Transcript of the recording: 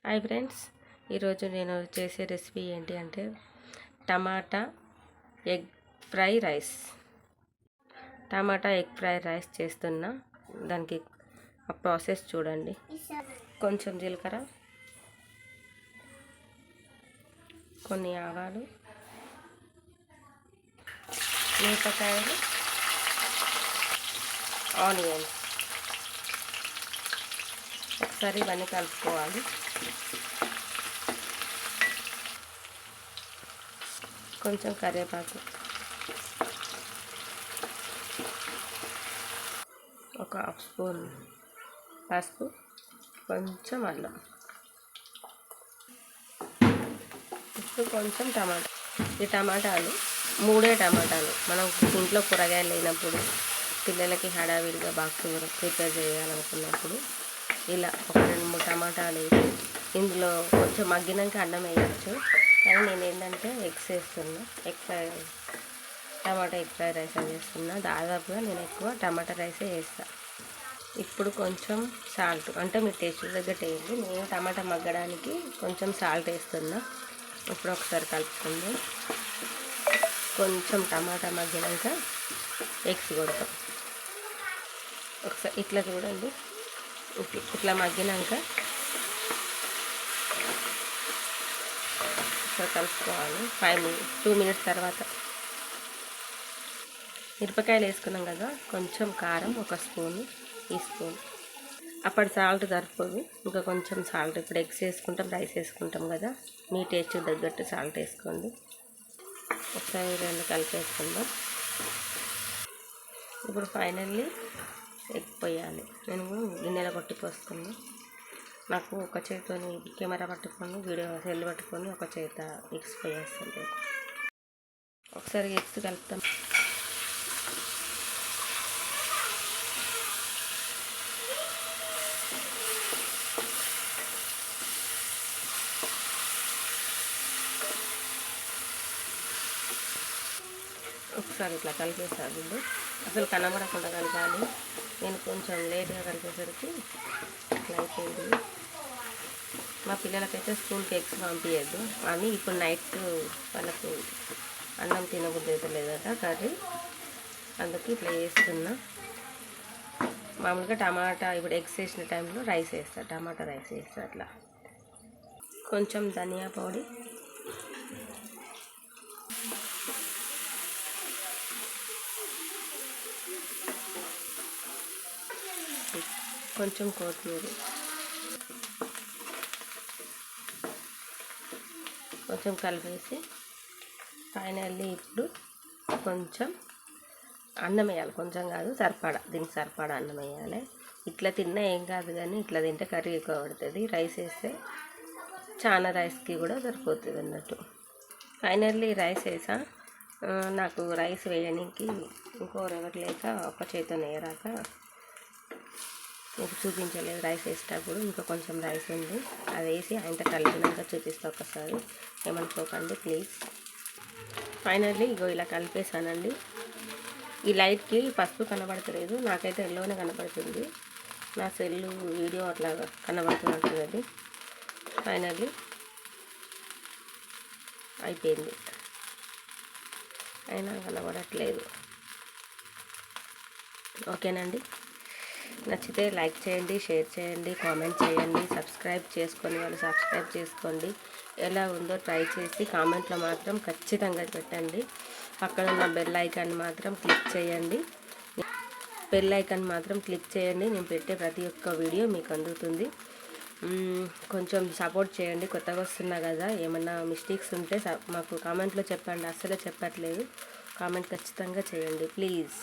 Hi friends, ఈరోజు నేను చేసే రెసిపీ ఏంటి అంటే tomato egg fry rice. Tomato egg fry rice చేస్తున్నా. దానికి ఆ ప్రాసెస్ చూడండి. కొంచెం జీలకర్ర, కొన్ని ఆవాలు, మిరపకాయలు, ఆనియన్స్. ఒకసారి ఇవన్నీ కలుపుకోవాలి. కొంచెం కరివేపాకు, ఒక హాఫ్ స్పూన్ పసుపు, కొంచెం అల్లం, ఇప్పుడు కొంచెం టమాటా. ఈ టమాటాలు మూడే టమాటాలు. మనం ఇంట్లో కూరగాయలు లేనప్పుడు, పిల్లలకి హడావిడిగా బాక్స్ ప్రిపేర్ చేయాలనుకున్నప్పుడు ఇలా ఒక 2-3 టమాటాలు వేసి ఇందులో కొంచెం మగ్గినాక అన్నం వేయచ్చు. కానీ నేను ఏంటంటే ఎగ్స్ వేస్తున్నా. టమాటా ఎగ్ ఫ్రై రైస్ అని చేస్తున్నా. దాదాపుగా నేను ఎక్కువ టమాటా రైసే వేస్తాను. ఇప్పుడు కొంచెం సాల్ట్, అంటే మీ టేస్ట్ తగ్గట్టు వేయండి. నేను టమాటా మగ్గడానికి కొంచెం సాల్ట్ వేస్తున్నా. ఇప్పుడు ఒకసారి కలుపుకుందాం. కొంచెం టమాటా మగ్గినాక ఎగ్స్ కొడతాం. ఒకసారి ఇట్లా చూడండి. ఇట్లా మగ్గినాక కలుపుకోవాలి. 2 మినిట్స్ తర్వాత మిరపకాయలు వేసుకున్నాం కదా, కొంచెం కారం, ఒక టీ స్పూన్. అప్పుడు సాల్ట్ సరిపోదు, ఇంకా కొంచెం సాల్ట్. ఇప్పుడు ఎగ్స్ వేసుకుంటాం, రైస్ వేసుకుంటాం కదా, మీ టేస్ట్ తగ్గట్టు సాల్ట్ వేసుకోండి. ఒకసారి 2 కలిపేసుకుందాం. ఇప్పుడు ఫైనల్లీ ఎగ్ పోయాలి. నేను గిన్నెలో కొట్టి పోసుకున్నా. నాకు ఒక చేతితో కెమెరా పట్టుకొని సెల్ పట్టుకొని ఒక చేత ఎగ్స్ పోయేస్తుంది. ఒకసారి ఎగ్స్ కలుపుతాం. ఒకసారి ఇట్లా కలిపేసాను. అసలు కనబడకుండా కలపాలి. నేను కొంచెం లేట్గా కలిపేసరికి ఇట్లా అయిపోయింది. మా పిల్లలకైతే స్కూల్కి ఎగ్స్ పంపించద్దు అని ఇప్పుడు నైట్ వాళ్ళకు అన్నం తినబుద్ధి అయితే లేదట కర్రీ, అందుకు ఇట్లా వేస్తున్నా. మామూలుగా టమాటా ఇప్పుడు ఎగ్స్ వేసిన టైంలో రైస్ వేస్తా, టమాటా రైస్ వేస్తా. అట్లా కొంచెం ధనియా పొడి, కొంచెం కొత్తిమీర, కొంచెం కలిపేసి ఫైనల్లీ ఇప్పుడు కొంచెం అన్నం వేయాలి. కొంచెం కాదు, సరిపడా, దీనికి సరిపడా అన్నం వేయాలి. ఇట్లా తిన్నా ఏం కాదు, కానీ ఇట్లా తింటే కర్రీ ఎక్కువ పడుతుంది. రైస్ వేస్తే చాలా రైస్కి కూడా సరిపోతుంది అన్నట్టు. ఫైనల్లీ రైస్ వేసా. నాకు రైస్ వేయడానికి ఇంకోరెవరు లేక ఒక చేతితో వేయరాక మీకు చూపించలేదు. రైస్ వేసేటప్పుడు ఇంకా కొంచెం రైస్ ఉంది, అది వేసి ఆయనతో కలిపినాక చూపిస్తా. ఒకసారి ఏమనుకోకండి ప్లీజ్. ఫైనల్లీ ఇగో ఇలా కలిపేసానండి. ఈ లైట్కి పసుపు కనబడతలేదు, నాకైతే ఎల్లోనే కనబడుతుంది. నా సెల్లు వీడియో అట్లా కనబడుతున్నట్టు. అది ఫైనల్లీ అయిపోయింది, అయినా కనబడట్లేదు. ఓకేనండి, నచ్చితే లైక్ చేయండి, షేర్ చేయండి, కామెంట్ చేయండి. సబ్స్క్రైబ్ చేసుకొని వాళ్ళు సబ్స్క్రైబ్ చేసుకోండి. ఎలా ఉందో ట్రై చేసి కామెంట్లో మాత్రం ఖచ్చితంగా పెట్టండి. పక్కన ఉన్న బెల్ ఐకాన్ మాత్రం క్లిక్ చేయండి. నేను పెట్టే ప్రతి ఒక్క వీడియో మీకు అందుతుంది. కొంచెం సపోర్ట్ చేయండి. కొత్తగా వస్తున్నా కదా, ఏమన్నా మిస్టేక్స్ ఉంటే మాకు కామెంట్లో చెప్పండి. అస్సలే చెప్పట్లేదు, కామెంట్ ఖచ్చితంగా చేయండి ప్లీజ్.